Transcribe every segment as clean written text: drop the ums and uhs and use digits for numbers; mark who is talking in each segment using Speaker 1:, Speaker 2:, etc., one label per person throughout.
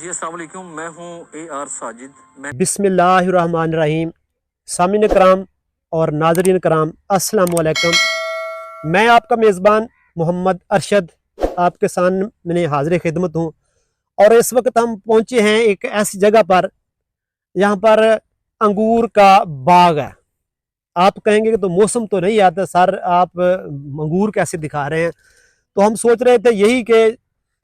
Speaker 1: जी अस्सलाम वालेकुम, मैं हूँ AR साजिद। मैं
Speaker 2: बिस्मिल्लाहिर्रहमानिर्रहीम। सामिन कराम और नाजरीन कराम, अस्सलाम वालेकुम। मैं आपका मेज़बान मोहम्मद अरशद आपके सामने हाजिर खिदमत हूँ। और इस वक्त हम पहुँचे हैं एक ऐसी जगह पर, यहाँ पर अंगूर का बाग है। आप कहेंगे कि तो मौसम तो नहीं आता सर, आप अंगूर कैसे दिखा रहे हैं? तो हम सोच रहे थे यही कि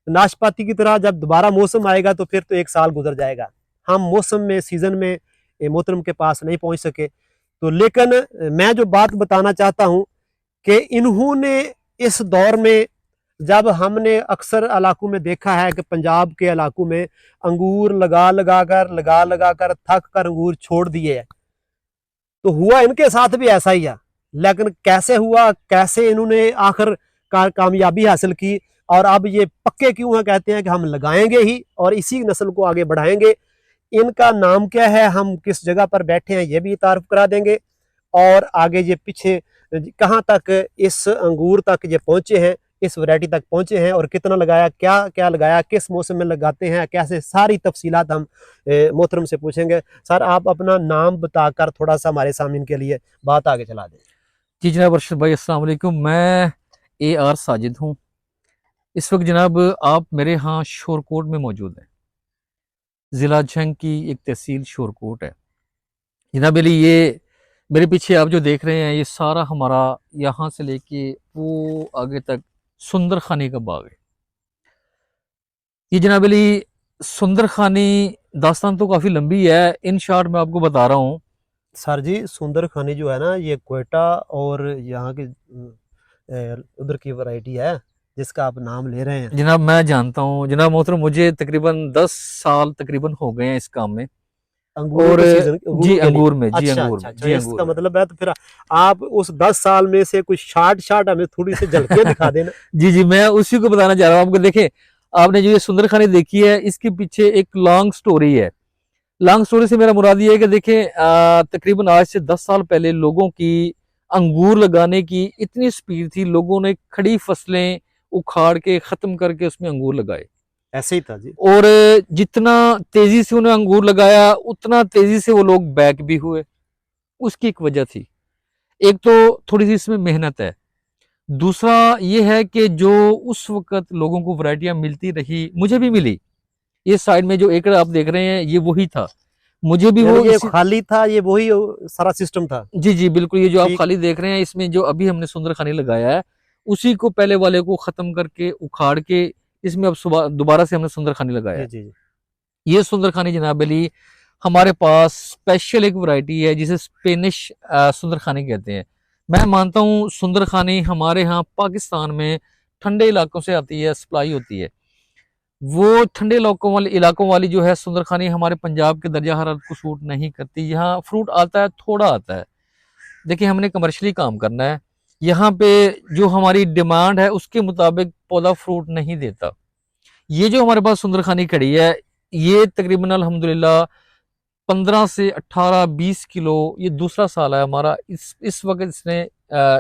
Speaker 2: नाशपाती की तरह जब दोबारा मौसम आएगा तो फिर तो एक साल गुजर जाएगा। हम मौसम में सीज़न में मोहतरम के पास नहीं पहुंच सके। तो लेकिन मैं जो बात बताना चाहता हूं कि इन्होंने इस दौर में, जब हमने अक्सर इलाकों में देखा है कि पंजाब के इलाकों में अंगूर लगा लगा कर थक कर अंगूर छोड़ दिए हैं, तो हुआ इनके साथ भी ऐसा ही है। लेकिन कैसे हुआ, कैसे इन्होंने आखिर कामयाबी हासिल की, और अब ये पक्के क्यों हैं, कहते हैं कि हम लगाएंगे ही और इसी नस्ल को आगे बढ़ाएंगे। इनका नाम क्या है, हम किस जगह पर बैठे हैं, ये भी तारुफ करा देंगे। और आगे ये पीछे कहाँ तक इस अंगूर तक ये पहुंचे हैं, इस वैरायटी तक पहुंचे हैं, और कितना लगाया, क्या क्या लगाया, किस मौसम में लगाते हैं, कैसे, सारी तफसीलात हम मोहतरम से पूछेंगे। सर, आप अपना नाम बताकर थोड़ा सा हमारे सामने के लिए बात आगे चला दें।
Speaker 1: जी जनाब अरशद भाई, अस्सलाम वालेकुम। मैं AR साजिद हूँ। इस वक्त जनाब आप मेरे यहाँ शोरकोट में मौजूद हैं। ज़िला झंग की एक तहसील शोरकोट है जनाब अली। ये मेरे पीछे आप जो देख रहे हैं, ये सारा हमारा यहाँ से लेके वो आगे तक सुंदर खानी का बाग है। ये जनाब अली सुंदर खानी दास्तान तो काफ़ी लंबी है। इन शॉर्ट मैं आपको बता रहा हूँ।
Speaker 2: सर जी, सुंदर खानी जो है ना, ये क्वेटा और यहाँ के उधर की वैरायटी है जिसका आप नाम ले रहे हैं।
Speaker 1: जनाब मैं जानता हूँ जनाब मोहतरम, मुझे तकरीबन 10 साल तकरीबन हो गए हैं इस काम में।
Speaker 2: अंगूरों
Speaker 1: और
Speaker 2: के सीजन,
Speaker 1: जी
Speaker 2: अंगूरों के लिए।
Speaker 1: अंगूर में, जी
Speaker 2: अच्छा
Speaker 1: अंगूर
Speaker 2: अच्छा
Speaker 1: में,
Speaker 2: अच्छा,
Speaker 1: जी अंगूर
Speaker 2: इसका
Speaker 1: में।
Speaker 2: मतलब है तो फिर आप उस 10 साल में से कुछ शार्ट शार्ट हमें थोड़ी सी झलकियां दिखा देना।
Speaker 1: जी जी, मैं उसी को बताना चाह रहा हूँ आपको। देखें, आपने जो ये सुंदर खानी देखी है, इसके पीछे एक लॉन्ग स्टोरी है। लॉन्ग स्टोरी से मेरा मुराद ये है कि देखें, तकरीबन आज से 10 साल पहले लोगों की अंगूर लगाने की इतनी स्पीड थी, लोगों ने खड़ी फसलें उखाड़ के ख़त्म करके उसमें अंगूर लगाए।
Speaker 2: ऐसे ही था जी।
Speaker 1: और जितना तेजी से उन्हें अंगूर लगाया, उतना तेजी से वो लोग बैक भी हुए। उसकी एक वजह थी। एक तो थोड़ी सी इसमें मेहनत है। दूसरा ये है कि जो उस वक्त लोगों को वैरायटियां मिलती रही, मुझे भी मिली। ये साइड में जो एकड़ आप देख रहे हैं, ये वही था। मुझे भी
Speaker 2: यानी
Speaker 1: वो
Speaker 2: ये
Speaker 1: इसी।
Speaker 2: खाली था, ये वही सारा सिस्टम था।
Speaker 1: जी जी बिल्कुल, ये जो आप
Speaker 2: ठीक।
Speaker 1: खाली देख रहे हैं, इसमें जो अभी हमने सुंदर खानी लगाया है, उसी को पहले वाले को खत्म करके उखाड़ के इसमें अब सुबह दोबारा से हमने सुंदर खानी लगाया
Speaker 2: जी
Speaker 1: है।
Speaker 2: जी जी।
Speaker 1: ये सुंदर खानी जनाब अली हमारे पास स्पेशल एक वैरायटी है जिसे स्पेनिश सुंदर खानी कहते हैं। मैं मानता हूँ सुंदर खानी हमारे यहाँ पाकिस्तान में ठंडे इलाकों से आती है, सप्लाई होती है। वो ठंडे इलाकों वाली जो है सुंदर खानी हमारे पंजाब के दर्जा हरारत को सूट नहीं करती। यहाँ फ्रूट आता है, थोड़ा आता है। देखिए, हमने कमर्शियली काम करना है। यहाँ पे जो हमारी डिमांड है उसके मुताबिक पौधा फ्रूट नहीं देता। ये जो हमारे पास सुंदर खानी खड़ी है, ये तकरीबन अल्हम्दुलिल्लाह 15 से 18-20 किलो, ये दूसरा साल है हमारा। इस वक्त इसने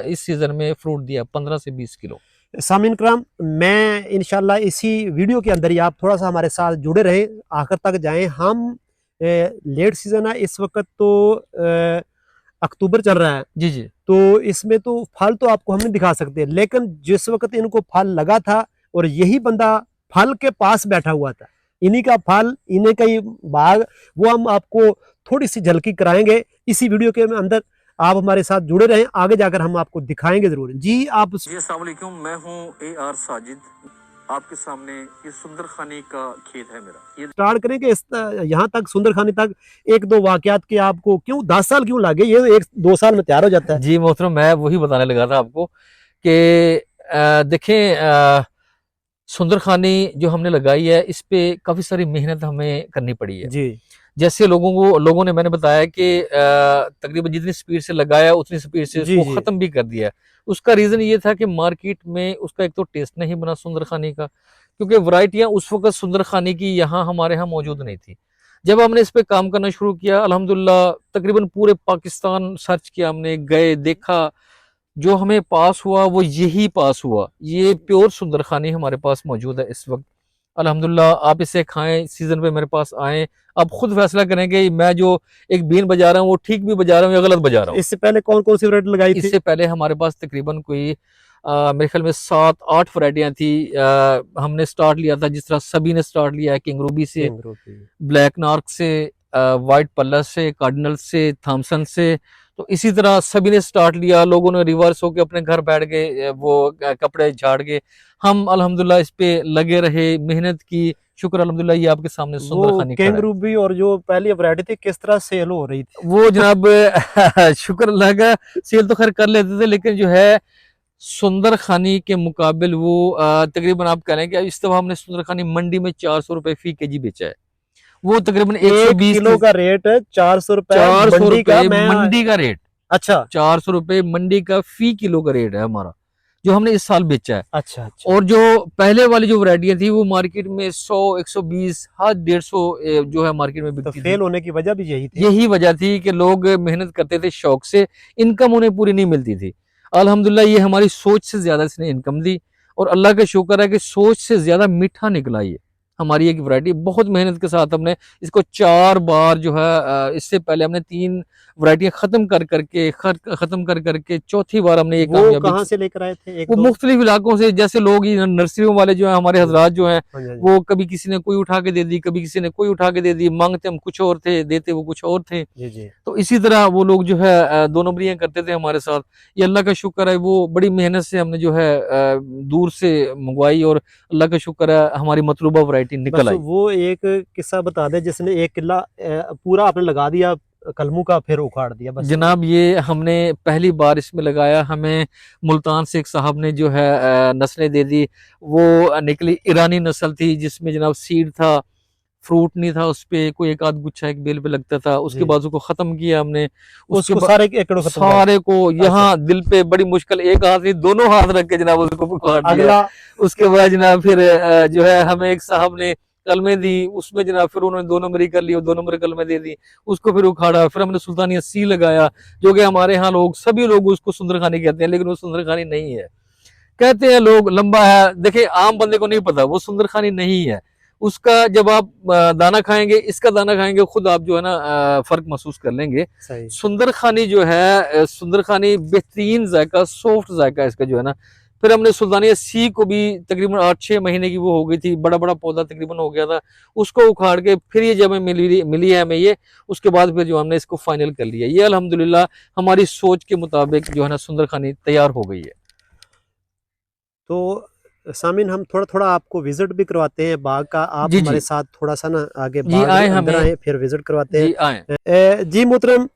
Speaker 1: इस सीजन में फ्रूट दिया 15 से 20 किलो।
Speaker 2: सामिन कराम, मैं इंशाल्लाह इसी वीडियो के अंदर ही आप थोड़ा सा हमारे साथ जुड़े रहें, आखिर तक जाएं। हम लेट सीजन है इस वक्त, तो अक्टूबर चल रहा है।
Speaker 1: जी जी
Speaker 2: तो इसमें तो फल तो आपको हम नहीं दिखा सकते, लेकिन जिस वक्त इनको फल लगा था और यही बंदा फल के पास बैठा हुआ था, इन्हीं का फल, इन्हीं का ही बाग, वो हम आपको थोड़ी सी झलकी कराएंगे इसी वीडियो के अंदर। आप हमारे साथ जुड़े रहें, आगे जाकर हम आपको दिखाएंगे जरूर। जी आप।
Speaker 1: जी अस्सलाम वालेकुम, मैं हूँ AR साजिद। आपके सामने ये सुंदर खानी का खेत है मेरा। ये
Speaker 2: स्टार्ट करें कि यहाँ तक सुंदर खानी तक एक दो वाकयात के आपको क्यों 10 साल क्यों लगे? ये 1-2 साल में तैयार हो जाता है।
Speaker 1: जी मोहतरम, मैं वही बताने लगा था आपको कि देखें, सुंदर खानी जो हमने लगाई है, इस पे काफ़ी सारी मेहनत हमें करनी पड़ी है।
Speaker 2: जी
Speaker 1: जैसे लोगों ने मैंने बताया कि तकरीबन जितनी स्पीड से लगाया उतनी स्पीड से
Speaker 2: जी
Speaker 1: उसको
Speaker 2: जी।
Speaker 1: ख़त्म भी कर दिया। उसका रीज़न ये था कि मार्केट में उसका एक तो टेस्ट नहीं बना सुंदर खानी का, क्योंकि वैरायटियाँ उस वक्त सुंदर खानी की यहाँ हमारे यहाँ मौजूद नहीं थी। जब हमने इस पे काम करना शुरू किया, अल्हम्दुलिल्लाह तकरीबन पूरे पाकिस्तान सर्च किया हमने, गए, देखा। जो हमें पास हुआ वो यही पास हुआ। ये प्योर सुंदर खानी हमारे पास मौजूद है इस वक्त। अल्हम्दुलिल्लाह आप इसे खाएं, सीजन पे मेरे पास आएं, आप खुद फैसला करें कि मैं जो एक बीन बजा रहा हूँ वो ठीक भी बजा रहा हूँ या गलत बजा रहा हूँ।
Speaker 2: इससे पहले कौन कौन सी वैरायटी लगाई थी?
Speaker 1: इससे पहले हमारे पास तकरीबन कोई मेरे ख्याल में 7-8 वैरायटियां थी। हमने स्टार्ट लिया था जिस तरह सभी ने स्टार्ट लिया है, किंग रूबी से,
Speaker 2: किंग रूबी,
Speaker 1: ब्लैक नार्क से, वाइट पल्लस से, कार्डिनल से, थॉमसन से। तो इसी तरह सभी ने स्टार्ट लिया, लोगों ने रिवर्स होके अपने घर बैठ गए, वो कपड़े झाड़ के। हम अल्हम्दुलिल्लाह इस पे लगे रहे, मेहनत की, शुक्र अल्हम्दुलिल्लाह ये आपके सामने
Speaker 2: वो
Speaker 1: सुंदर खानी खड़ा
Speaker 2: किंग
Speaker 1: है।
Speaker 2: रूबी और जो पहली वैरायटी थी किस तरह सेल हो रही थी?
Speaker 1: वो जनाब शुक्र अल्लाह का, सेल तो खैर कर लेते थे, लेकिन जो है सुंदर खानी के मुकाबिल वो तकरीबन आप कह रहे हैं कि इस दफा हमने सुंदर खानी मंडी में 400 रुपए फी केजी बेचा है। वो तकरीबन 120
Speaker 2: किलो का रेट 400 रुपए
Speaker 1: 400
Speaker 2: मंडी का।
Speaker 1: रुपए
Speaker 2: मैं
Speaker 1: मंडी का रेट,
Speaker 2: अच्छा
Speaker 1: 400 रुपए मंडी का फी किलो का रेट है हमारा, जो हमने इस साल बेचा है।
Speaker 2: अच्छा अच्छा।
Speaker 1: और जो पहले वाली जो वैरायटियां थी वो मार्केट में 100, 120, हर 150 जो है मार्केट में
Speaker 2: तो
Speaker 1: बिकती थी।
Speaker 2: फेल होने की वजह भी यही थी।
Speaker 1: यही वजह थी कि लोग मेहनत करते थे शौक से, इनकम उन्हें पूरी नहीं मिलती थी। अल्हम्दुलिल्लाह ये हमारी सोच से ज्यादा इसने इनकम दी, और अल्लाह का शुक्र है कि सोच से ज्यादा मीठा निकला ये हमारी एक वैरायटी। बहुत मेहनत के साथ हमने इसको 4 बार जो है, इससे पहले हमने 3 वैरायटियां खत्म कर करके चौथी बार हमने ये
Speaker 2: वो
Speaker 1: कामयाबी।
Speaker 2: कहाँ से लेकर आए थे? एक
Speaker 1: वो
Speaker 2: दो?
Speaker 1: मुख्तलिफ इलाकों से, जैसे लोग ये नर्सरियों वाले जो है हमारे हजरात जो हैं,
Speaker 2: हाँ जी, हाँ जी।
Speaker 1: वो कभी किसी ने कोई उठा के दे दी, कभी किसी ने कोई उठा के दे दी, मांगते हम कुछ और थे, देते वो कुछ और थे।
Speaker 2: जी जी।
Speaker 1: तो इसी तरह वो लोग जो है 2 नंबरियां करते थे हमारे साथ। ये अल्लाह का शुक्र है, वो बड़ी मेहनत से हमने जो है दूर से मंगवाई, और अल्लाह का शुक्र है हमारी मतलूबा वैरायटी निकल
Speaker 2: बस
Speaker 1: आई।
Speaker 2: वो एक किस्सा बता दे जिसने 1 किला पूरा आपने लगा दिया कलमों का, फिर उखाड़ दिया बस।
Speaker 1: जनाब ये हमने पहली बार इसमें लगाया, हमें मुल्तान से एक साहब ने जो है नस्लें दे दी। वो निकली ईरानी नस्ल थी, जिसमें जनाब सीड था, फ्रूट नहीं था उस पे, कोई एक आध गुच्छा एक बेल पे लगता था। उसके
Speaker 2: जी।
Speaker 1: बाद उसको खत्म किया हमने। उसके
Speaker 2: उसको
Speaker 1: बाद
Speaker 2: सारे एकड़ों खत्म कर।
Speaker 1: सारे को
Speaker 2: अच्छा।
Speaker 1: यहाँ दिल पे बड़ी मुश्किल, एक हाथ नहीं दोनों हाथ रख के जनाब उसको उखाड़ दिया।
Speaker 2: अगला
Speaker 1: उसके बाद जनाब फिर जो है हमें एक साहब ने कलमें दी, उसमें जनाब फिर उन्होंने 2 नंबरी कर ली और 2 नंबर कलमें दे दी, उसको फिर उखाड़ा। फिर हमने सुल्तानिया सी लगाया, जो कि हमारे यहाँ लोग सभी लोग उसको सुंदरखानी कहते हैं, लेकिन वो सुंदरखानी नहीं है। कहते हैं लोग लंबा है, देखिए आम बंदे को नहीं पता वो सुंदरखानी नहीं है। उसका जब आप दाना खाएंगे, इसका दाना खाएंगे, खुद आप जो है ना फर्क महसूस कर लेंगे।
Speaker 2: सही।
Speaker 1: सुंदरखानी जो है, सुंदरखानी बेहतरीन जायका, सॉफ्ट जायका इसका जो है ना। फिर हमने सुल्तानिया सी को भी तकरीबन 8-6 महीने की वो हो गई थी, बड़ा बड़ा पौधा तकरीबन हो गया था, उसको उखाड़ के फिर ये जब हमें मिली है हमें ये, उसके बाद फिर जो हमने इसको फाइनल कर लिया। ये अल्हम्दुलिल्लाह हमारी सोच के मुताबिक जो है ना सुंदरखानी तैयार हो गई है।
Speaker 2: तो सामिन हम थोड़ा थोड़ा आपको विजिट भी करवाते हैं बाग का। आप
Speaker 1: जी
Speaker 2: हमारे
Speaker 1: जी
Speaker 2: साथ थोड़ा सा ना आगे
Speaker 1: जी
Speaker 2: बाग
Speaker 1: आए
Speaker 2: में अंदर
Speaker 1: हमें,
Speaker 2: आए, फिर विजिट करवाते हैं।
Speaker 1: जी आए।
Speaker 2: जी मोहतरम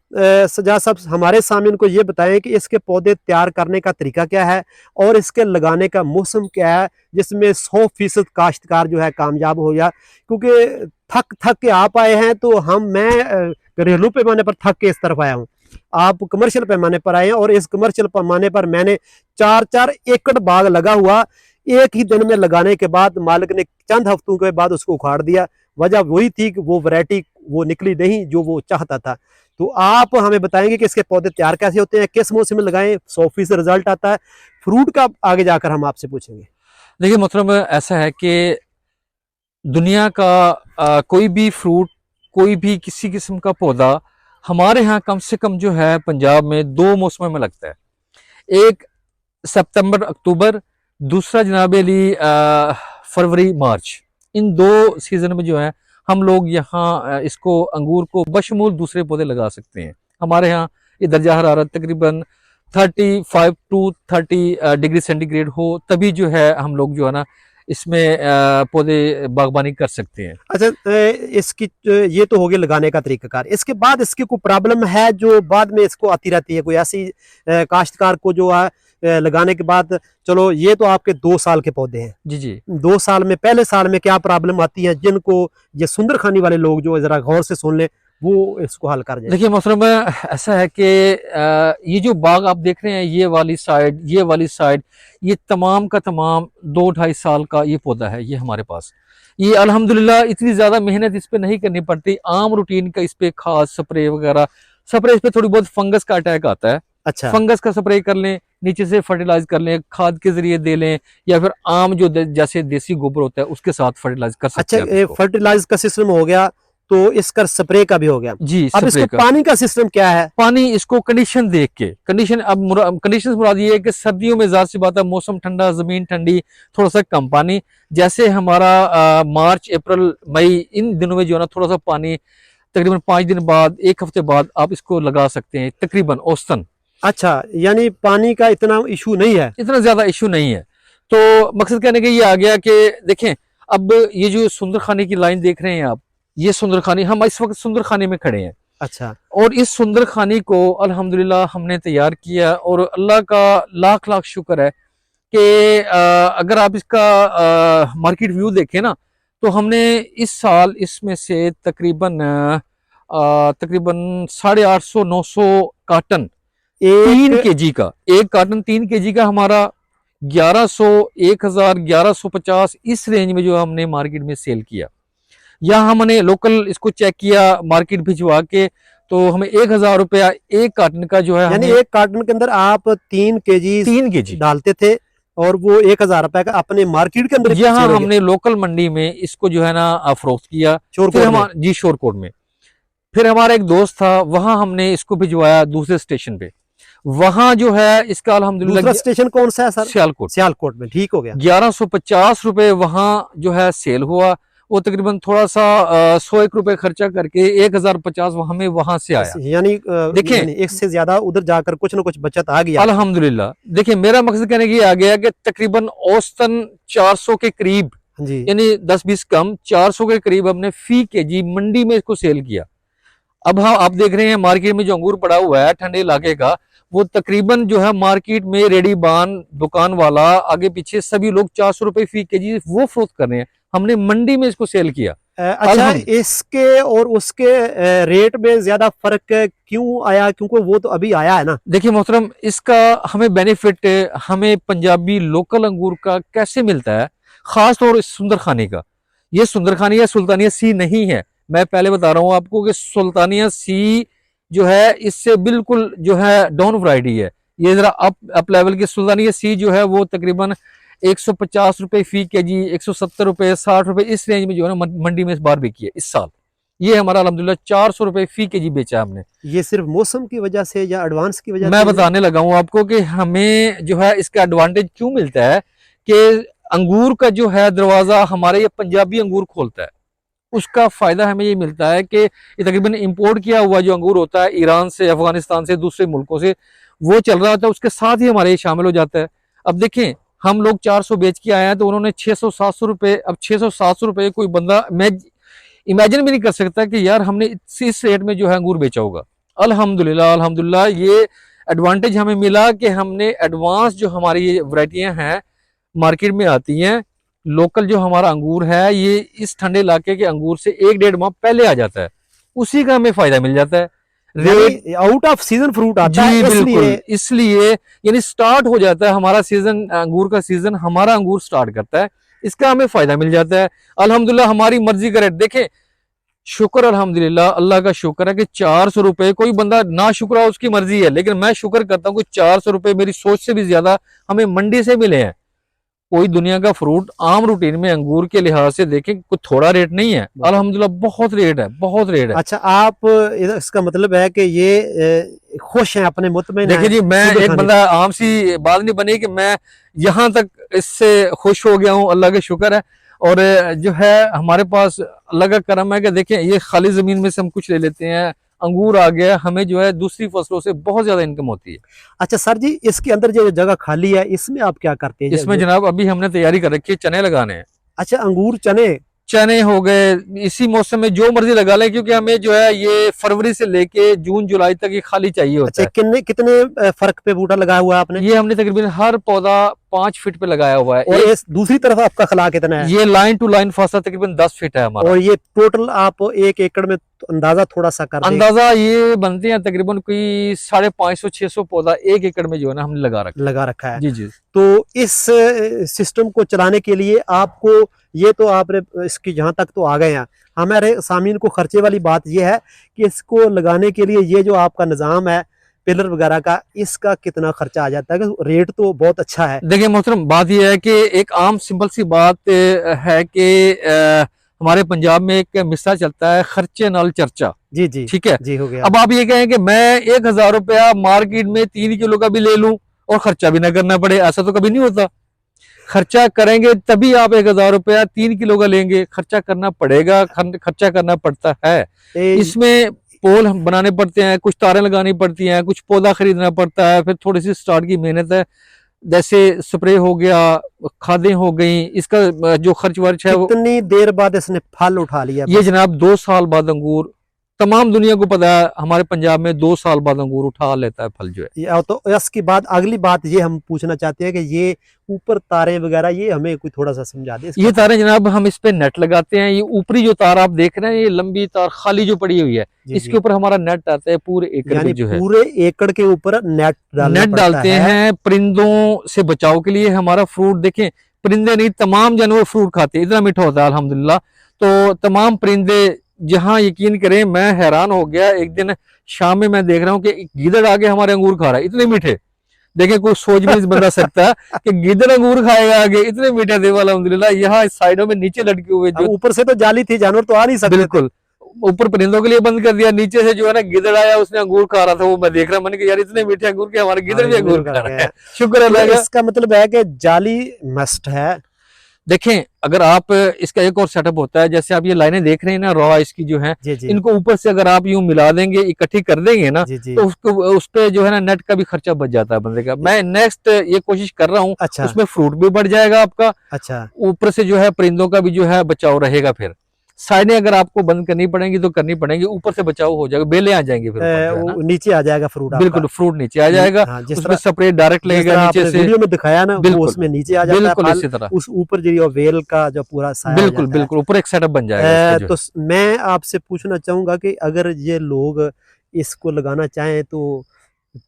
Speaker 2: सजाद साहब, हमारे सामिन को ये बताएं कि इसके पौधे तैयार करने का तरीका क्या है और इसके लगाने का मौसम क्या है, जिसमें 100% काश्तकार जो है कामयाब हो जाए। क्योंकि थक थक के आप आए हैं, तो मैं घरेलू पैमाने पर थक के इस तरफ आया हूँ, आप कमर्शियल पैमाने पर आए हैं, और इस कमर्शियल पैमाने पर मैंने 4-4 एकड़ बाग लगा हुआ, एक ही दिन में लगाने के बाद मालिक ने चंद हफ्तों के बाद उसको उखाड़ दिया। वजह वही थी कि वो वैरायटी वो निकली नहीं जो वो चाहता था। तो आप हमें बताएंगे कि इसके पौधे तैयार कैसे होते हैं, किस मौसम में लगाएं, 100% रिजल्ट आता है। फ्रूट का आगे जाकर हम आपसे पूछेंगे।
Speaker 1: देखिए मोहतरम, ऐसा है कि दुनिया का कोई भी फ्रूट, कोई भी किसी किस्म का पौधा हमारे यहाँ कम से कम जो है पंजाब में 2 मौसमों में लगता है। एक सितंबर अक्टूबर, दूसरा जनाब अली फरवरी मार्च। इन 2 सीजन में जो है हम लोग यहाँ इसको अंगूर को बशमूल दूसरे पौधे लगा सकते हैं। हमारे यहाँ ये दर्जा हरारत तकरीबन 35 टू 30 डिग्री सेंटीग्रेड हो, तभी जो है हम लोग जो है ना इसमें पौधे बागबानी कर सकते हैं।
Speaker 2: अच्छा, इसकी ये तो हो गया लगाने का तरीकाकार। इसके बाद इसकी कोई प्रॉब्लम है जो बाद में इसको आती रहती है, कोई ऐसी काश्तकार को जो है लगाने के बाद, चलो ये तो आपके 2 साल के पौधे हैं,
Speaker 1: जी जी
Speaker 2: 2 साल में पहले साल में क्या प्रॉब्लम आती है जिनको ये सुंदरखानी वाले लोग जो जरा गौर से सुन ले, वो इसको हल कर जाए।
Speaker 1: देखिए मोहतरम, ऐसा है कि ये जो बाग आप देख रहे हैं, ये वाली साइड, ये वाली साइड, ये तमाम का तमाम 2-2.5 साल का ये पौधा है ये हमारे पास। ये अल्हम्दुलिल्लाह इतनी ज़्यादा मेहनत इस पे नहीं करनी पड़ती। आम रूटीन का इस पे खास स्प्रे वगैरह, स्प्रे इस पे थोड़ी बहुत फंगस का अटैक आता है,
Speaker 2: अच्छा
Speaker 1: फंगस का स्प्रे कर लें, नीचे से फर्टिलाइज कर लें, खाद के जरिए दे लें, या फिर आम जो जैसे देसी गोबर होता है उसके साथ फर्टिलाइज कर सकते
Speaker 2: अच्छा,
Speaker 1: हैं आप इसको।
Speaker 2: फर्टिलाइज का सिस्टम हो गया, तो इसका स्प्रे का भी हो गया।
Speaker 1: जी,
Speaker 2: अब इसको
Speaker 1: स्प्रे का।
Speaker 2: पानी का सिस्टम क्या है?
Speaker 1: पानी इसको कंडीशन देख के, कंडीशन अब कंडीशन मुराद ये है कि सर्दियों में ज़ाहिर सी बात है मौसम ठंडा, ज़मीन ठंडी, थोड़ा सा कम पानी। जैसे हमारा मार्च, अप्रैल, मई, इन दिनों में जो है ना थोड़ा सा पानी, तकरीबन 5 दिन बाद, 1 हफ्ते बाद आप इसको लगा सकते हैं तकरीबन औसतन।
Speaker 2: अच्छा, यानी पानी का इतना इशू नहीं है।
Speaker 1: इतना ज्यादा इशू नहीं है। तो मकसद कहने का ये आ गया कि देखें, अब ये जो सुंदरखानी की लाइन देख रहे हैं आप, ये सुंदरखानी, हम इस वक्त सुंदरखानी में खड़े हैं,
Speaker 2: अच्छा,
Speaker 1: और इस सुंदरखानी को अल्हम्दुलिल्लाह हमने तैयार किया, और अल्लाह का लाख लाख शुक्र है कि अगर आप इसका मार्केट व्यू देखें ना, तो हमने इस साल इसमें से तकरीबन 850-900 कार्टन,
Speaker 2: एक
Speaker 1: 3 kg का, एक कार्टन 3 kg का हमारा 1100, 1000, 1150 इस रेंज में जो हमने मार्केट में सेल किया। या हमने लोकल इसको चेक किया मार्केट भिजवा के, तो हमें 1000 रुपया एक कार्टन का जो है,
Speaker 2: यानी
Speaker 1: हमें
Speaker 2: एक कार्टन के अंदर आप 3 kg
Speaker 1: 3 kg।
Speaker 2: डालते थे, और वो 1000 रुपए का अपने मार्केट के अंदर
Speaker 1: यहाँ
Speaker 2: सेल हो गया।
Speaker 1: हमने लोकल मंडी में इसको जो है ना फरोख्त किया।
Speaker 2: शोरकोट
Speaker 1: फिर
Speaker 2: में।
Speaker 1: हमारा, जी, शोरकोट में। फिर हमारा एक दोस्त था, वहां हमने इसको भिजवाया दूसरे स्टेशन पे, वहां जो है इसका
Speaker 2: दूसरा
Speaker 1: अल्हम्दुलिल्लाह
Speaker 2: स्टेशन कौन सा है सर?
Speaker 1: सियालकोट,
Speaker 2: सियालकोट में, ठीक हो गया।
Speaker 1: 1150 रुपए वहां जो है सेल हुआ। वो तकरीबन थोड़ा सा 100-1 रुपए खर्चा करके 1050 हमें वहां से आया।
Speaker 2: यानी
Speaker 1: देखें,
Speaker 2: यानी एक से ज्यादा उधर जाकर कुछ ना कुछ बचत आ गई आपको।
Speaker 1: अल्हम्दुलिल्लाह। देखिए, मेरा मकसद कहने की आ गया कि तकरीबन औसतन 400 के करीब,
Speaker 2: जी।
Speaker 1: यानी 10-20 कम, 400 के करीब हमने फी केजी मंडी में इसको सेल किया। अब हाँ, आप देख रहे हैं मार्केट में जो अंगूर पड़ा हुआ है ठंडे इलाके का, वो तकरीबन जो है मार्केट में रेडी बान, दुकान वाला, आगे पीछे सभी लोग 400 रुपए फी केजी वो फरोख्त कर रहे हैं। हमने मंडी में इसको सेल किया।
Speaker 2: अच्छा, इसके और उसके रेट में ज्यादा फर्क क्यों आया? क्योंकि वो तो अभी आया है ना।
Speaker 1: देखिए मोहतरम, इसका हमें बेनिफिट, हमें पंजाबी लोकल अंगूर का कैसे मिलता है, खास तौर इस सुंदरखानी का। ये सुंदरखानी या सुल्तानिया सी नहीं है, मैं पहले बता रहा हूँ आपको कि सुल्तानिया सी जो है इससे बिल्कुल जो है डाउन वैरायटी है। ये जरा अप लेवल की सुल्तानिया सी जो है वो तकरीबन 150 रुपए फी केजी, 170 रुपए, 60 रुपए इस रेंज में जो है ना मंडी में इस बार बिकी है इस साल। ये हमारा अल्हम्दुलिल्लाह 400 रुपए फी केजी बेचा है हमने।
Speaker 2: ये सिर्फ मौसम की वजह से या एडवांस की वजह
Speaker 1: मैं
Speaker 2: से?
Speaker 1: बताने लगा हूं आपको कि हमें जो है इसका एडवांटेज क्यों मिलता है कि अंगूर का जो है दरवाजा हमारे ये पंजाबी अंगूर खोलता है। उसका फायदा हमें ये मिलता है कि ये तकरीबन इंपोर्ट किया हुआ जो अंगूर होता है ईरान से, अफगानिस्तान से, दूसरे मुल्कों से, वो चल रहा होता है, उसके साथ ही हमारे ये शामिल हो जाता है। अब देखें, हम लोग 400 बेच के आए हैं, तो उन्होंने 600-700 रुपए, अब 600-700 रुपए कोई बंदा, मैं इमेजिन भी नहीं कर सकता कि यार हमने इस रेट में जो है अंगूर बेचा होगा। अल्हम्दुलिल्लाह, अल्हम्दुलिल्लाह, ये एडवांटेज हमें मिला कि हमने एडवांस जो हमारी ये वैरायटियां हैं मार्केट में आती हैं, लोकल जो हमारा अंगूर है ये इस ठंडे इलाके के अंगूर से 1-1.5 माह पहले आ जाता है, उसी का हमें फायदा मिल जाता है। Rate
Speaker 2: out off season fruit आता
Speaker 1: जी
Speaker 2: है,
Speaker 1: बिल्कुल, इसलिए यानी स्टार्ट हो जाता है हमारा सीजन, अंगूर का सीजन हमारा अंगूर स्टार्ट करता है, इसका हमें फायदा मिल जाता है। अल्हम्दुलिल्लाह, हमारी मर्जी का रेट देखें, शुक्र अल्हम्दुलिल्लाह, अल्लाह का शुक्र है कि 400 रुपए, कोई बंदा ना शुक्र हो उसकी मर्जी है, लेकिन मैं शुक्र करता हूँ कि 400 रुपए मेरी सोच से भी ज्यादा हमें मंडी से मिले हैं। कोई दुनिया का फ्रूट आम रूटीन में अंगूर के लिहाज से देखें कुछ थोड़ा रेट नहीं है, अल्हम्दुलिल्लाह बहुत रेट है, बहुत रेट है।
Speaker 2: अच्छा, आप इसका मतलब है कि ये खुश हैं, अपने मुतमईन
Speaker 1: देखिए
Speaker 2: हैं
Speaker 1: जी, मैं
Speaker 2: शुगर
Speaker 1: एक
Speaker 2: खाने
Speaker 1: बंदा, आम सी बात नहीं बनी कि मैं यहाँ तक इससे खुश हो गया हूँ, अल्लाह का शुक्र है। और जो है हमारे पास अल्लाह का करम है कि देखें, ये खाली जमीन में से हम कुछ ले लेते हैं, अंगूर आ गया, हमें जो है दूसरी फसलों से बहुत ज्यादा इनकम होती है।
Speaker 2: अच्छा सर जी, इसके अंदर जो जगह खाली है इसमें आप क्या करते हैं?
Speaker 1: इसमें जनाब अभी हमने तैयारी कर रखी है, चने लगाने हैं।
Speaker 2: अच्छा, अंगूर, चने।
Speaker 1: चने हो गए, इसी मौसम में जो मर्जी लगा लें, क्योंकि हमें जो है ये फरवरी से लेके जून जुलाई तक ये खाली चाहिए होता
Speaker 2: अच्छा,
Speaker 1: है।
Speaker 2: कितने कितने फर्क पे बूटा लगाया हुआ है आपने?
Speaker 1: ये हमने तकरीबन हर पौधा 5 फीट पे लगाया हुआ है।
Speaker 2: और इस दूसरी तरफ आपका खला कितना है?
Speaker 1: ये लाइन टू लाइन फासला तकरीबन 10 फीट है हमारा।
Speaker 2: और ये टोटल आप 1 एकड़ में अंदाजा थोड़ा सा कर दें।
Speaker 1: अंदाजा ये बनते हैं तकरीबन कोई 550-600 पौधा 1 एकड़ में जो है ना हमने लगा रखा
Speaker 2: है।
Speaker 1: जी जी।
Speaker 2: तो इस सिस्टम को चलाने के लिए आपको, ये तो आपने इसकी जहां तक तो आ गए हैं, हमारे सामीन को खर्चे वाली बात यह है कि इसको लगाने के लिए ये जो आपका निज़ाम है, पिलर वगैरह का, इसका कितना खर्चा आ जाता है? रेट तो बहुत अच्छा है।
Speaker 1: देखिए मोहतरम, बात यह है कि एक आम सिंपल सी बात है कि हमारे पंजाब में एक मिसरा चलता है, खर्चे नाल चर्चा।
Speaker 2: जी जी
Speaker 1: ठीक है।
Speaker 2: जी, हो गया।
Speaker 1: अब आप ये कहें कि मैं 1,000 रुपया मार्केट में 3 किलो का भी ले लूं और खर्चा भी ना करना पड़े, ऐसा तो कभी नहीं होता। खर्चा करेंगे तभी आप 1,000 रुपया 3 किलो का लेंगे, खर्चा करना पड़ेगा, खर्चा करना पड़ता है।
Speaker 2: ए,
Speaker 1: इसमें पोल बनाने पड़ते हैं, कुछ तारें लगानी पड़ती हैं, कुछ पौधा खरीदना पड़ता है, फिर थोड़ी सी स्टार्ट की मेहनत है, जैसे स्प्रे हो गया, खादें हो गई, इसका जो खर्च वर्च है वो।
Speaker 2: कितनी देर बाद इसने फल उठा लिया?
Speaker 1: ये जनाब 2 साल बाद अंगूर, तमाम दुनिया को पता है हमारे पंजाब में 2 साल बाद अंगूर उठा लेता है फल जो है।
Speaker 2: तो इसके बाद अगली बात ये हम पूछना चाहते हैं कि ये ऊपर तारें वगैरह, ये हमें कोई थोड़ा सा समझा दे।
Speaker 1: ये तारें जनाब हम इस पे नेट लगाते हैं। ये ऊपरी जो तार आप देख रहे हैं, ये लंबी तार खाली जो पड़ी हुई है, इसके ऊपर हमारा नेट आता है पूरे एकड़
Speaker 2: यानी
Speaker 1: पे जो है।
Speaker 2: पूरे एकड़ के ऊपर नेट
Speaker 1: डालते हैं परिंदों से बचाव के लिए। हमारा फ्रूट देखें, परिंदे नहीं तमाम जानवर फ्रूट खाते हैं, इतना मीठा होता है अल्हम्दुलिल्लाह। तो तमाम परिंदे, जहां यकीन करें मैं हैरान हो गया, एक दिन शाम में मैं देख रहा हूँ कि गीदड़ आगे हमारे अंगूर खा रहा है, इतने मीठे। देखें कोई सोच भी नहीं बंदा सकता कि गीदड़ अंगूर खाएगा आगे, इतने मीठे थे अल्हम्दुलिल्लाह। यहाँ साइडों में नीचे लटके हुए जो,
Speaker 2: ऊपर से तो जाली थी, जानवर तो आ नहीं सकते।
Speaker 1: बिल्कुल ऊपर परिंदों के लिए बंद कर दिया, नीचे से जो है ना गिदड़ आया, उसने अंगूर खा रहा था, वो मैं देख रहा, मैंने कहा यार इतने मीठे अंगूर के हमारे गिदड़ भी अंगूर खा रहा है, शुक्र अल्लाह का।
Speaker 2: इसका मतलब है कि जाली मस्ट है।
Speaker 1: देखें अगर आप इसका एक और सेटअप होता है, जैसे आप ये लाइनें देख रहे हैं ना रॉ इसकी जो है,
Speaker 2: जी जी
Speaker 1: इनको ऊपर से अगर आप यूं मिला देंगे, इकट्ठी कर देंगे ना,
Speaker 2: जी जी।
Speaker 1: तो उसको उस पे जो है ना नेट का भी खर्चा बच जाता है बंदे का। मैं नेक्स्ट ये कोशिश कर रहा हूँ,
Speaker 2: अच्छा
Speaker 1: उसमें फ्रूट भी बढ़ जाएगा आपका,
Speaker 2: अच्छा।
Speaker 1: ऊपर से जो है परिंदों का भी जो है बचाव रहेगा। फिर साइडें अगर आपको बंद करनी पड़ेंगी तो करनी पड़ेंगी, ऊपर से बचाव हो जाएगा, बेलें आ जाएंगी फिर ऊपर जो है ना,
Speaker 2: वो नीचे आ जाएगा फ्रूट आपका।
Speaker 1: बिल्कुल फ्रूट नीचे आ जाएगा।
Speaker 2: हाँ, जिस
Speaker 1: उसमें
Speaker 2: तरह
Speaker 1: स्प्रे डायरेक्ट लगेगा नीचे से,
Speaker 2: वीडियो में दिखाया ना, वो
Speaker 1: बिल्कुल
Speaker 2: उसमें नीचे आ जाता है
Speaker 1: बिल्कुल
Speaker 2: फल,
Speaker 1: इसी तरह,
Speaker 2: उस ऊपर जो वेल का जो पूरा साया हो
Speaker 1: बिल्कुल
Speaker 2: जाता है।
Speaker 1: बिल्कुल ऊपर एक सेटअप बन जाएगा इसका जो
Speaker 2: तो मैं आपसे पूछना चाहूंगा कि अगर ये लोग इसको लगाना चाहें तो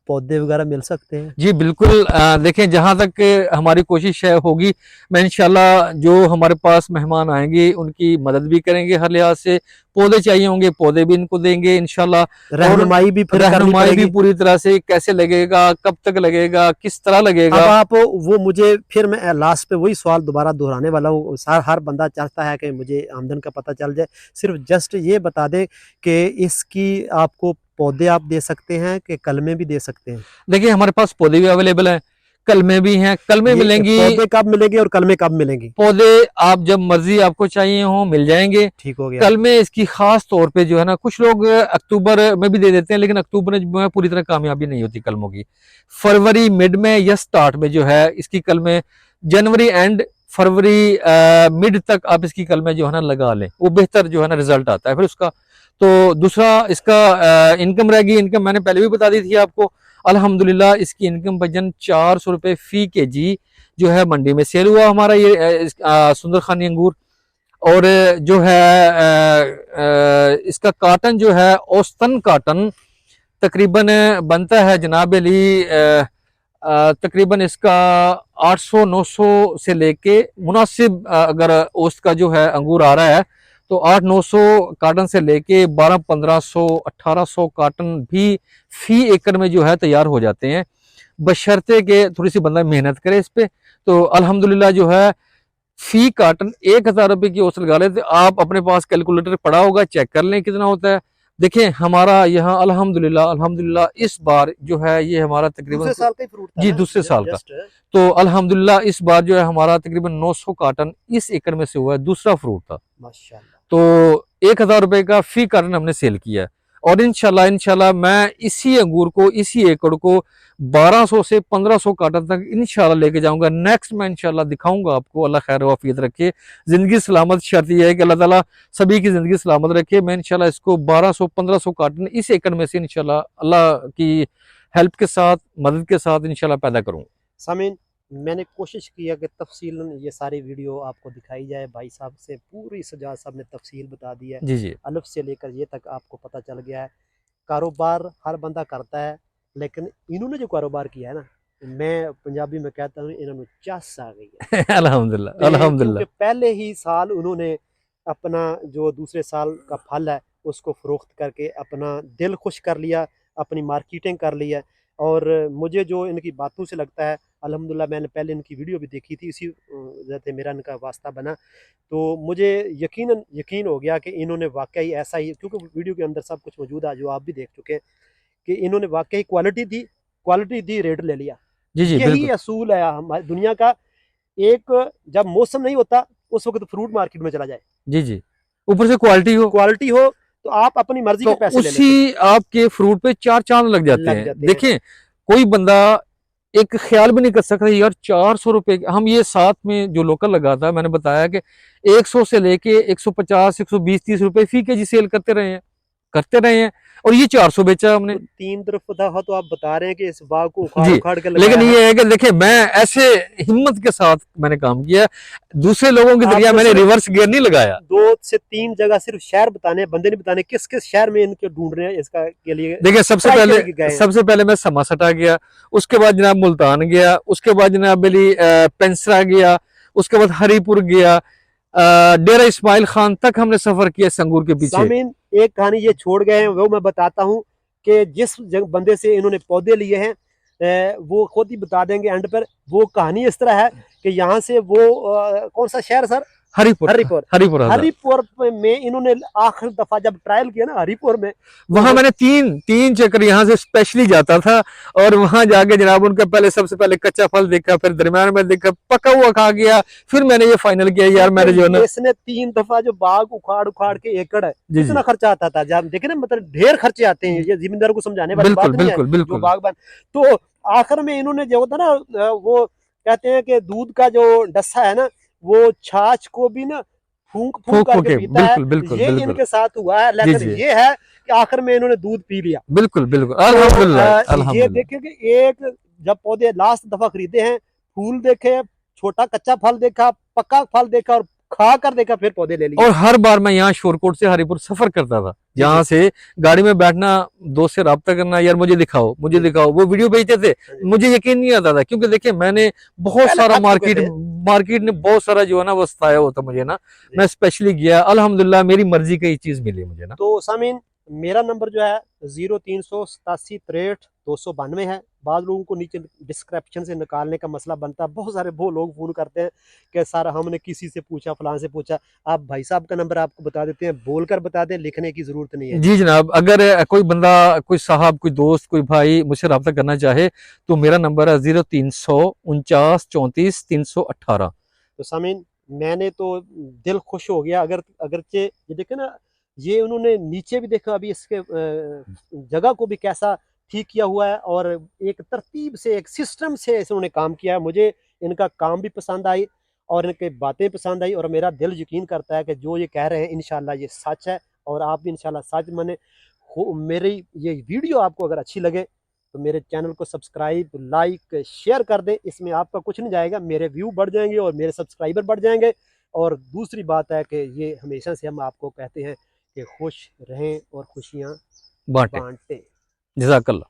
Speaker 2: पौधे वगैरह मिल सकते हैं?
Speaker 1: जी बिल्कुल। देखें जहां तक हमारी कोशिश है होगी, मैं इंशाल्लाह जो हमारे पास मेहमान आएंगे उनकी मदद भी करेंगे हर लिहाज से। पौधे चाहिए होंगे, पौधे भी इनको देंगे इंशाल्लाह।
Speaker 2: रहनुमाई भी फिर करनी
Speaker 1: रहनुमाई भी
Speaker 2: पड़ेगी
Speaker 1: पूरी तरह से, कैसे लगेगा, कब तक लगेगा, किस तरह
Speaker 2: अब
Speaker 1: लगेगा।
Speaker 2: आप वो मुझे फिर मैं लास्ट पे वही सवाल दोबारा दोहराने वाला हूँ। हर बंदा चाहता है कि मुझे आमदन का पता चल जाए। सिर्फ जस्ट ये बता दें कि इसकी आपको पौधे आप दे सकते हैं कि कलमें भी दे सकते हैं?
Speaker 1: देखिए हमारे पास पौधे भी अवेलेबल हैं, कलमें भी हैं, कलमें मिलेंगी।
Speaker 2: पौधे कब मिलेंगे और कलमें कब मिलेंगी?
Speaker 1: पौधे आप जब मर्जी आपको चाहिए हो मिल जाएंगे।
Speaker 2: ठीक हो गया।
Speaker 1: कलमें इसकी खास तौर पे जो है ना, कुछ लोग अक्टूबर में भी दे देते हैं, लेकिन अक्टूबर में पूरी तरह कामयाबी नहीं होती कलमों की। फरवरी मिड में या स्टार्ट में जो है इसकी कलमें, जनवरी एंड फरवरी मिड तक आप इसकी कलमें जो है ना लगा लें, वो बेहतर जो है ना रिजल्ट आता है फिर उसका। तो दूसरा इसका इनकम रहेगी। इनकम मैंने पहले भी बता दी थी आपको। अल्हम्दुलिल्लाह इसकी इनकम वजन 400 रुपये फी केजी जो है मंडी में सेल हुआ हमारा ये सुंदर खानी अंगूर। और जो है इसका काटन जो है, औसतन काटन तकरीबन बनता है जनाब अली, तकरीबन इसका 800-900 से लेके मुनासिब अगर औसत का जो है अंगूर आ रहा है तो 800-900 कार्टन से लेके 1200-1500 1800 कार्टन भी फी एकड़ में जो है तैयार हो जाते हैं, बशर्ते के थोड़ी सी बंदा मेहनत करे इस पे। तो अल्हम्दुलिल्लाह जो है फी कार्टन 1,000 रुपए की औसत लगा लेते। आप अपने पास कैलकुलेटर पड़ा होगा, चेक कर लें कितना होता है। देखें हमारा यहाँ अल्हम्दुलिल्लाह अल्हम्दुलिल्लाह इस बार जो है ये हमारा तकरीबन
Speaker 2: दूसरे साल का ही फ्रूट था
Speaker 1: जी
Speaker 2: ना?
Speaker 1: दूसरे साल का।
Speaker 2: जस्ट
Speaker 1: तो अल्हम्दुलिल्लाह इस बार जो है हमारा तकरीबन 900 कार्टन इस एकड़ में से हुआ है, दूसरा फ्रूट था।
Speaker 2: माशाल्लाह।
Speaker 1: तो 1,000 रुपए का फी कार्टन हमने सेल किया है। और इंशाल्लाह मैं इसी अंगूर को, इसी एकड़ को 1200 से 1500 कार्टन तक इंशाल्लाह लेके जाऊंगा। नेक्स्ट मैं इंशाल्लाह दिखाऊंगा आपको। अल्लाह खैर वाफियत रखे, जिंदगी सलामत। शर्त यह है कि अल्लाह ताला सभी की जिंदगी सलामत रखे। मैं इंशाल्लाह इसको 1200-1500 कार्टन इस एकड़ में से इंशाल्लाह अल्लाह की हेल्प के साथ, मदद के साथ इंशाल्लाह पैदा करूँ।
Speaker 2: सामीन, मैंने कोशिश किया कि तफसीलन ये सारी वीडियो आपको दिखाई जाए। भाई साहब से पूरी सजाद साहब ने तफसील बता दी है,
Speaker 1: जी जी
Speaker 2: अलिफ से लेकर ये तक आपको पता चल गया है। कारोबार हर बंदा करता है, लेकिन इन्होंने जो कारोबार किया है ना, मैं पंजाबी में कहता हूँ इन्होंने चस आ गई है।
Speaker 1: अल्हम्दुलिल्लाह अल्हम्दुलिल्लाह।
Speaker 2: क्योंकि पहले ही साल उन्होंने अपना जो दूसरे साल का फल है उसको फरोख्त करके अपना दिल खुश कर लिया, अपनी मार्केटिंग कर ली है। और मुझे जो इनकी बातों से लगता है, अल्हम्दुलिल्लाह मैंने पहले इनकी वीडियो भी देखी थी, इसी जैसे मेरा इनका वास्ता बना, तो मुझे यकीन हो गया कि इन्होंने वाकई ऐसा ही, क्योंकि वीडियो के अंदर सब कुछ मौजूद है जो आप भी देख चुके हैं, कि इन्होंने वाकई क्वालिटी थी, रेट ले लिया।
Speaker 1: जी जी
Speaker 2: यही
Speaker 1: बिल्कुल।
Speaker 2: असूल है हमारी दुनिया का। एक जब मौसम नहीं होता उस वक्त फ्रूट मार्केट में चला जाए,
Speaker 1: जी जी, ऊपर से
Speaker 2: क्वालिटी हो, तो आप अपनी मर्जी
Speaker 1: तो
Speaker 2: के पैसे ले लेते
Speaker 1: उसी आपके फ्रूट पे चार चांद लग
Speaker 2: हैं,
Speaker 1: जाते
Speaker 2: लग
Speaker 1: हैं।
Speaker 2: जाते हैं।
Speaker 1: देखें, कोई बंदा एक ख्याल भी नहीं कर सकता यार 400 रुपए हम ये साथ में जो लोकल लगाता है, मैंने बताया कि 100 से लेके 150 120 30 रुपए फी केजी सेल करते रहे हैं और ये 400 बेचा हमने।
Speaker 2: तो 3 दफा तो आप बता रहे हैं कि इस बाग को उखाड़
Speaker 1: जी,
Speaker 2: उखाड़ के
Speaker 1: लेकिन
Speaker 2: लगाया है।
Speaker 1: ये है कि देखिए मैं ऐसे हिम्मत के साथ मैंने काम किया, दूसरे लोगों की तरह
Speaker 2: आपने
Speaker 1: मैंने
Speaker 2: सिर्फ
Speaker 1: रिवर्स गियर नहीं लगाया।
Speaker 2: 2 से 3 जगह सिर्फ शहर बताने, बंदे नहीं बताने किस किस शहर में इनके ढूंढ रहे हैं इसका के लिए,
Speaker 1: देखिए
Speaker 2: ट्राई के लिए गए हैं।
Speaker 1: सबसे पहले मैं समासटा गया, उसके बाद जनाब मुल्तान गया, उसके बाद जनाब मेरी पेंसरा गया, उसके बाद हरीपुर गया, डेरा इस्माइल खान तक हमने सफर किया संगूर के पीछे।
Speaker 2: सामीन, एक कहानी ये छोड़ गए हैं वो मैं बताता हूँ, कि जिस बंदे से इन्होंने पौधे लिए हैं, वो खुद ही बता देंगे एंड पर। वो कहानी इस तरह है कि यहाँ से वो कौन सा शहर सर?
Speaker 1: हरीपुर।
Speaker 2: हरीपुर।
Speaker 1: हरीपुर हजरत।
Speaker 2: हरीपुर में इन्होंने आखिरी दफा जब ट्रायल किया ना हरीपुर में,
Speaker 1: वहां मैंने तीन चक्कर यहाँ से स्पेशली जाता था और वहां जाके जनाब उनका सबसे पहले कच्चा फल देखा, फिर दरमियान में देखा, पका हुआ खा गया, फिर मैंने ये फाइनल किया यार मैंने जो है ना।
Speaker 2: इसने 3 दफा जो बाग उखाड़ उखाड़ के एकड़ है,
Speaker 1: जी जी
Speaker 2: कितना खर्चा आता था जब देखे ना, मतलब ढेर खर्चे आते हैं, ये जिम्मेदार को समझाने वाली बात
Speaker 1: बिल्कुल
Speaker 2: नहीं है।
Speaker 1: बिल्कुल
Speaker 2: जो
Speaker 1: बिल्कुल।
Speaker 2: बागबान, तो आखिर में इन्होंने जो होता ना, वो कहते हैं कि दूध का जो डस्सा है ना, वो छाछ को भी ना फूंक फूंक
Speaker 1: फूक फूक
Speaker 2: करके
Speaker 1: के
Speaker 2: पीता है।
Speaker 1: बिल्कुल बिल्कुल
Speaker 2: ये
Speaker 1: बिल्कुल।
Speaker 2: इनके साथ हुआ है,
Speaker 1: जी
Speaker 2: लेकिन
Speaker 1: जी
Speaker 2: ये है कि आखिर में इन्होंने दूध पी लिया।
Speaker 1: बिल्कुल बिल्कुल,
Speaker 2: तो
Speaker 1: अल्हम्दुलिल्लाह
Speaker 2: ये
Speaker 1: अल्हम्दुलिल्लाह।
Speaker 2: देखे कि एक जब पौधे लास्ट दफा खरीदे हैं, फूल देखे, छोटा कच्चा फल देखा, पक्का फल देखा और खा कर देखा, फिर पौधे ले लिए।
Speaker 1: और हर बार मैं यहाँ शोरकोट से हरीपुर सफर करता था,
Speaker 2: जी
Speaker 1: यहाँ
Speaker 2: जी।
Speaker 1: से गाड़ी में बैठना, दोस्त से रब्ता करना, यार मुझे
Speaker 2: जी।
Speaker 1: दिखाओ, वो वीडियो भेजते थे,
Speaker 2: हाँ जी।
Speaker 1: मुझे यकीन नहीं आता था, क्योंकि देखिए मैंने बहुत
Speaker 2: पहले
Speaker 1: सारा
Speaker 2: थक चुके थे।
Speaker 1: मार्केट ने बहुत सारा जो है ना वो सताया होता मुझे ना।
Speaker 2: जी।
Speaker 1: मैं स्पेशली गया, अल्हम्दुलिल्लाह मेरी मर्जी की चीज मिली मुझे ना।
Speaker 2: तो सामीन, मेरा नंबर जो है 0387 63 292 है। बाद लोगों को नीचे डिस्क्रिप्शन से निकालने का मसला बनता है, बहुत सारे वो लोग फ़ोन करते हैं कि सर हमने किसी से पूछा, फलां से पूछा। आप भाई साहब का नंबर आपको बता देते हैं, बोल कर बता दें, लिखने की ज़रूरत नहीं है।
Speaker 1: जी जनाब, अगर कोई बंदा, कोई साहब, कोई दोस्त, कोई भाई मुझसे रब्ता करना चाहे तो मेरा नंबर है 0349 34 318।
Speaker 2: तो सामीन, मैंने तो दिल खुश हो गया, अगरचे ये देखे ना, ये उन्होंने नीचे भी देखा अभी इसके जगह को भी कैसा ठीक किया हुआ है, और एक तरतीब से, एक सिस्टम से इन्होंने काम किया है। मुझे इनका काम भी पसंद आई और इनकी बातें पसंद आई, और मेरा दिल यकीन करता है कि जो ये कह रहे हैं इंशाल्लाह ये सच है, और आप भी इंशाल्लाह सच माने। मेरी ये वीडियो आपको अगर अच्छी लगे तो मेरे चैनल को सब्सक्राइब, लाइक, शेयर कर दें। इसमें आपका कुछ नहीं जाएगा, मेरे व्यू बढ़ जाएंगे और मेरे सब्सक्राइबर बढ़ जाएंगे। और दूसरी बात है कि ये हमेशा से हम आपको कहते हैं कि खुश रहें और खुशियाँ
Speaker 1: बांटे।
Speaker 2: बांटें।
Speaker 1: जज़ाकल्लाह।